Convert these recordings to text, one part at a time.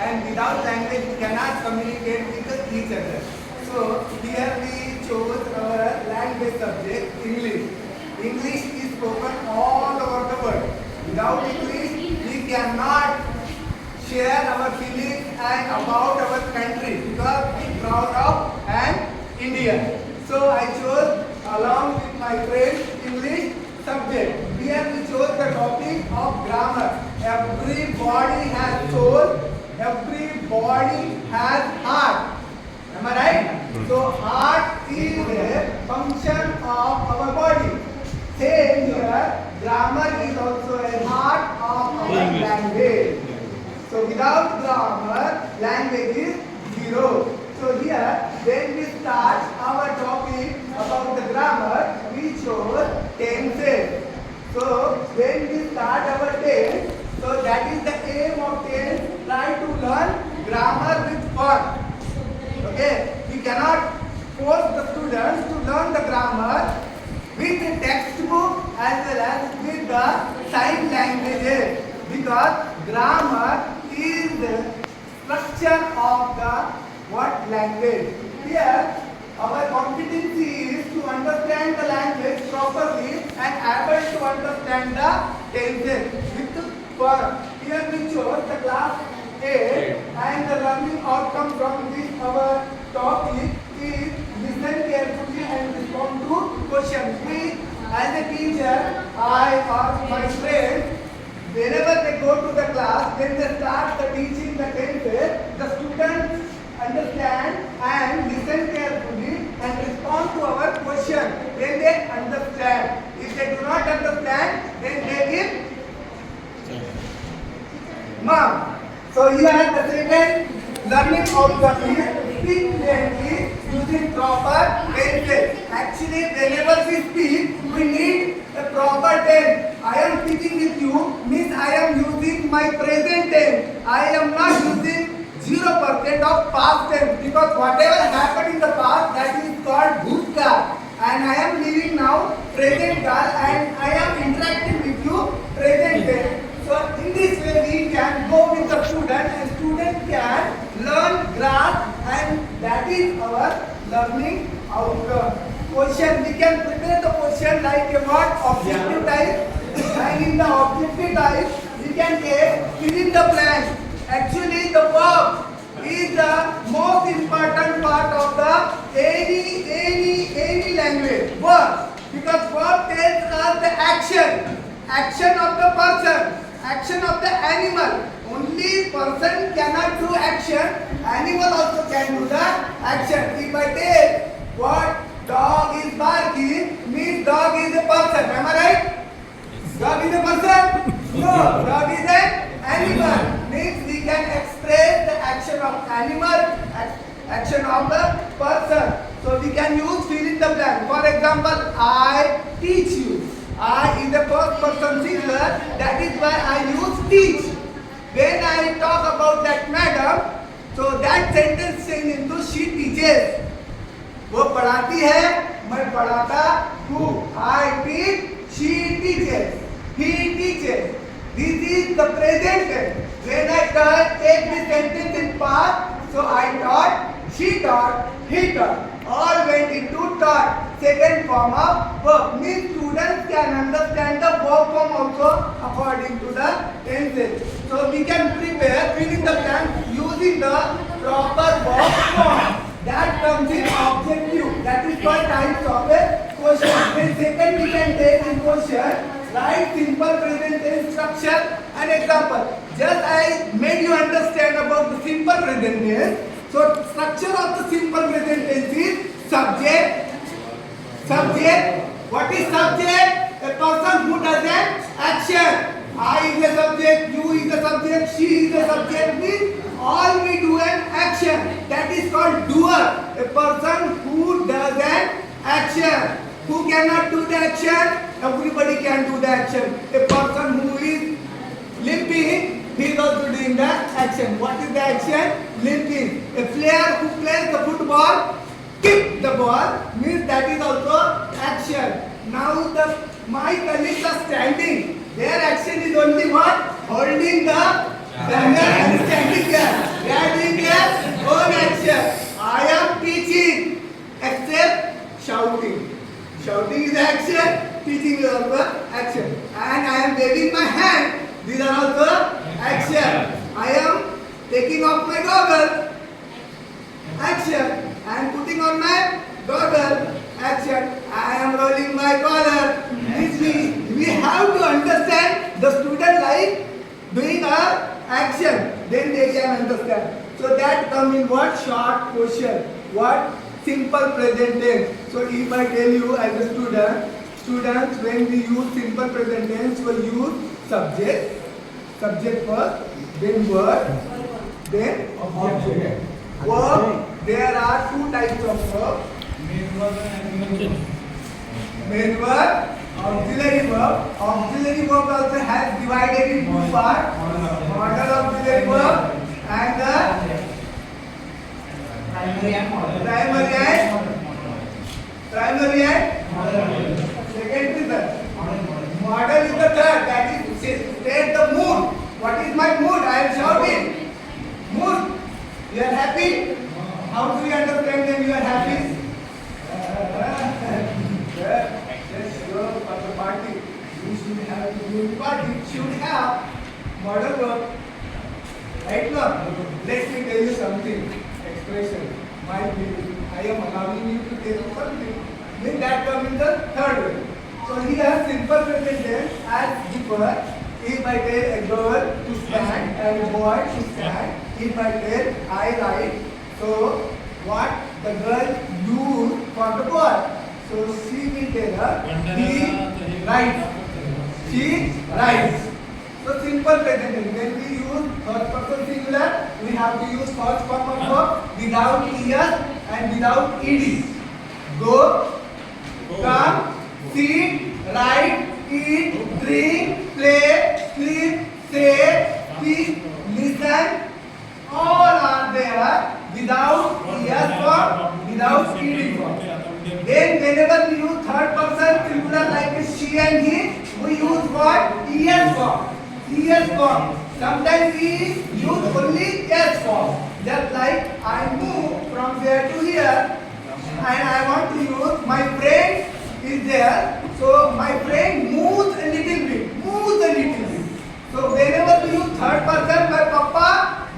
and without language we cannot communicate with each other. So here we chose our language subject English. English is spoken all over the world. Without English we cannot share our feelings and about our country because we are proud of an Indian. So I chose along with my friends English subject. Here we chose the topic of grammar. Everybody has soul, everybody has heart. Am I right? So heart is a function of our body. Same here, grammar is also a part of our language. So without grammar, language is zero. So here, when we start our topic about the grammar, we chose tenses. So when we start our tense, so that is the aim of tense. Try to learn grammar with fun. Okay, we cannot force the students to learn the grammar with the textbook as well as with the sign languages, because grammar is the structure of the what language. Here our competency is to understand the language properly and able to understand the tenses with fun. Here we chose the class 8 and the learning outcome from this our topic is listen carefully and respond to questions. We as a teacher, I or my friends, whenever they go to the class, when they start the teaching the tenses, the students understand and listen carefully and respond to our question. Then they understand. If they do not understand, then they give mom. So here the second learning outcome is speak clearly using proper tenses. Actually, whenever we speak, we need a proper tense. I am speaking with you means I am using my present tense. I am not using 0% of past tense, because whatever happened in the past, that is called bhutkal, and I am living now present kal and I am interacting with you present tense. So in this way we can go with the student and student can learn, grasp, and that is our learning outcome. Question, we can prepare the question like a what objective type, and in the objective type we can take fill in the blank. Actually the verb is the most important part of the any language. Verb, because verb tells us the action of the person, action of the animal. Only person cannot do action, animal also can do the action. If I take what dog is barking, means dog is a person. Am I right? Dog is a person? No, dog is an animal. Means we can express the action of animal, action of the person. So we can use fill in the blank. For example, I teach you. I is the first person singular, that is why I use teach. When I talk about that madam, so that sentence change into she teaches. वो पढ़ाती है, मैं पढ़ाता हूँ. I teach, she teaches, he teaches. This is the present tense. When I take this sentence in past, so I taught, she taught, he taught. All went into taught, second form of verb. Means students can understand the verb form also according to the tenses. So we can prepare fill in the blank using the proper verb form. That comes in objective. That is called types of a question. Then second we can take in question, write simple present tense structure and example. Just I made you understand about the simple present tense. So structure of the simple present tense is subject. Subject. What is subject? A person who does an action. I is a subject, you is a subject, she is a subject. Means all we do an action. That is called doer. A person who does an action. Who cannot do the action? Everybody can do the action. A person who is limping, he is also doing the action. What is the action? Limping. A player who plays the football, kick the ball, means that is also action. Now my colleagues are standing. Their action is only what? Holding the banner and standing there. teaching is also action. And I am waving my hand. These are also action. I am taking off my goggles. Action. I am putting on my goggles. Action. I am rolling my collar. This means we have to understand the student like doing a action. Then they can understand. So that come in what? Short question. What? Simple present tense. So if I tell you as a students, when we use simple present tense, we use subject first, then verb, then object. Verb, there are two types of verb. Main verb, auxiliary verb. Auxiliary verb also has divided in two parts. Modal auxiliary verb and the primary and secondary verb. Modal is the third, that is state the mood. What is my mood? I am shouting. Mood. You are happy? How do you understand when you are happy? Let's go for the party. You should have to do the party. Should have modal verb. Right now, let me tell you something. Expression. My feeling. I am allowing you to tell something. Then that comes in the third way. So here simple present tense as before. If I tell a girl to stand and a boy to stand, if I tell I write, so what the girl do for the boy? So she will tell her he writes. She writes. So simple present tense. When we use first person singular, we have to use first form of verb without es and without ed. Go, come, sit, write, eat, drink, play, sleep, say, speak, listen. All are there without es form, without ed form. Then whenever we use third person singular like she and he, we use what? Es form. Es form. Sometimes we use only s form. Just like I move from there to here and I want to use my friend is there. So my friend moves a little bit. So whenever we use third person, my papa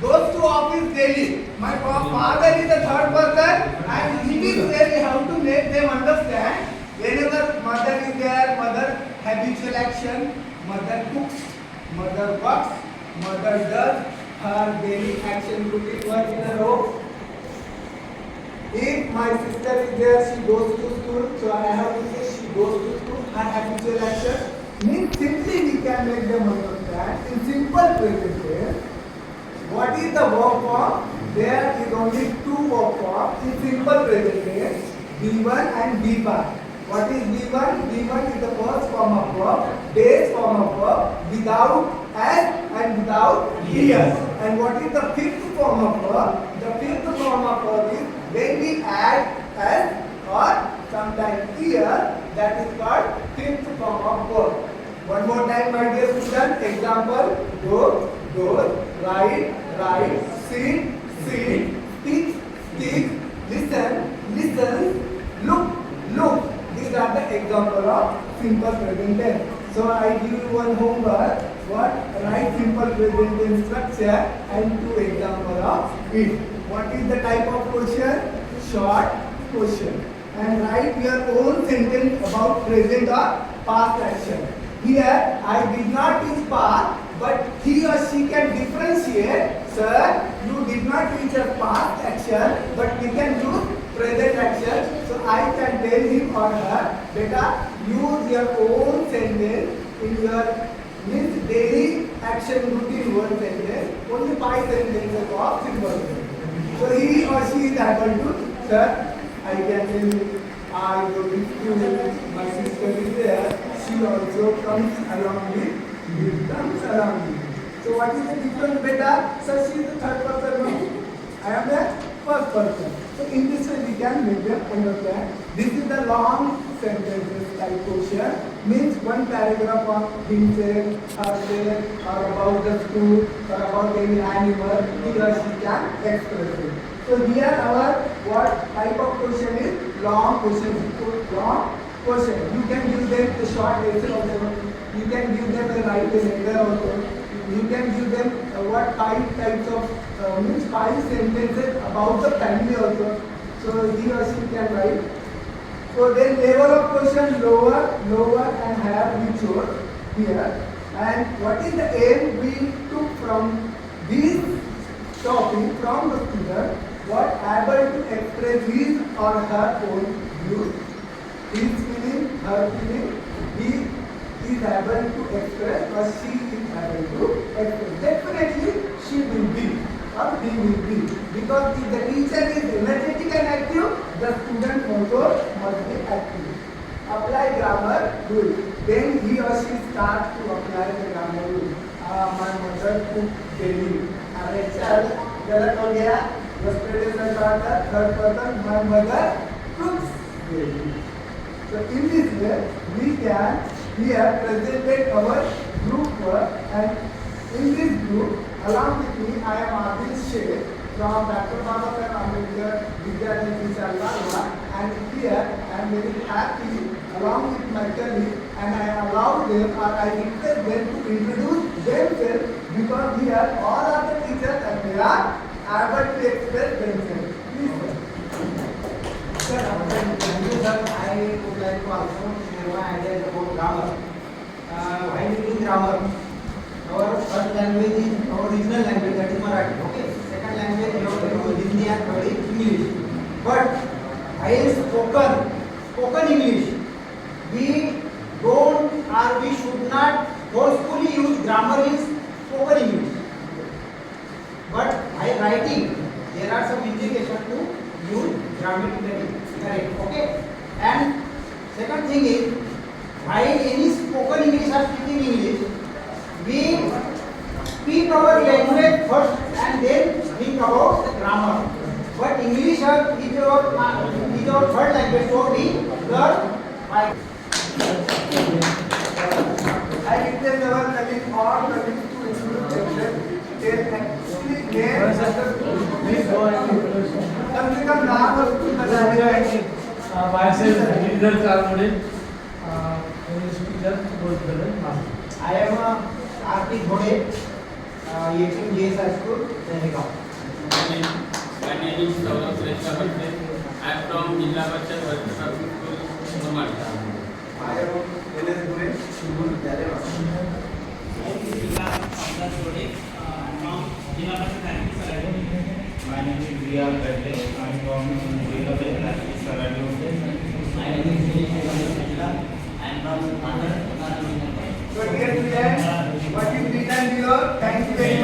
goes to office daily. My father is the third person and it is really how to make them understand. Whenever mother is there, mother habitual action, mother cooks, mother works, mother does her daily action routine work in a row. If my sister is there, she goes to school, so I have to say she goes to school, her habitual action. Means simply we can make them understand in simple present tense. What is the verb form? There is only two verb forms in simple present tense, B1 and B5. What is B1? B1 is the first form of verb, base form of verb, without s and without es. And what is the fifth form of verb? The fifth form of verb is when we add s or sometimes es, that is called fifth form of verb. One more time, my dear students. Example: go, write, sit, speak, listen, look. These are the example of simple present tense. So I give you one homework. What? Write simple present tense structure and two example of it. What is the type of question? Short question. And write your own sentence about present or past action. Here I did not use past, but he or she can differentiate. Sir, you did not use a past action, but we can use present action. So I can tell him or her, beta, use your own sentence in your daily action routine word sentence. Only 5 sentences of simple sentence. So he or she is able to, sir, I can tell you, I go with you, my sister is there, she also comes along with me. So what is the difference, beta? Sir, she is the third person, no? I am the first person. So in this way we can make them understand. This is the long sentences type question. Means one paragraph of himself, herself, or about the school, or about any animal, he or she can express it. So here our what type of question is long question. So long question. You can give them a short essay also. You can give them a write a letter also. You can give them what 5 types of means 5 sentences about the family also. So he or she can write. So then level of question lower and higher we chose here. And what is the aim we took from this topic from the student? What able to express his or her own views, his feeling, her feeling, he is able to express or she is able to express. Definitely she will be or he will be, because if the teacher is energetic and active, the student also must be active. Apply grammar rule. Then he or she starts to apply the grammar rule. My mother cooked daily. अरे चल गलत हो गया. Yesterday I thought that third person, my mother cooks daily. So in this way we can here presented our group work, and in this group along with me I am Adil Sheikh from Dr. Babasaheb Ambedkar Vidyalaya Vishalwala, and here I am very happy along with my colleagues, and I allow them or I request them to introduce themselves, because here all are the teachers and they are able to express themselves. Please sir. Sir, thank you sir. I would like to also share my ideas about grammar. While reading grammar, our first language is our regional language, that is Marathi. Okay. Second language is Hindi and third is English. But while spoken English, we don't or we should not forcefully use grammar in spoken English. But while writing, there are some indications to use grammatically correct. Okay. And second thing is, while any spoken English or speaking English, we speak our language first and then think about the grammar. But English is our third language, so we learn by. I request our colleagues, all colleagues to introduce themselves. Please go and introduce. कम से कम नाम और school बताइए. Myself, Giridhar Kalmode, English teacher, both brothers. I am Arti Dhode, HMGS High School, Dehgaon. My name is Saurabh Shrestha Bhatte. I am from Jilla Parishad Girls Public School, Somali. I am NS Gure, Shubham Vidyalaya. My name is Riya Bhatte. I am from Jilla Parishad Sarali. My name is Dinesh Shukla. I am from Andhra. So dear students, what is written below? Thank you very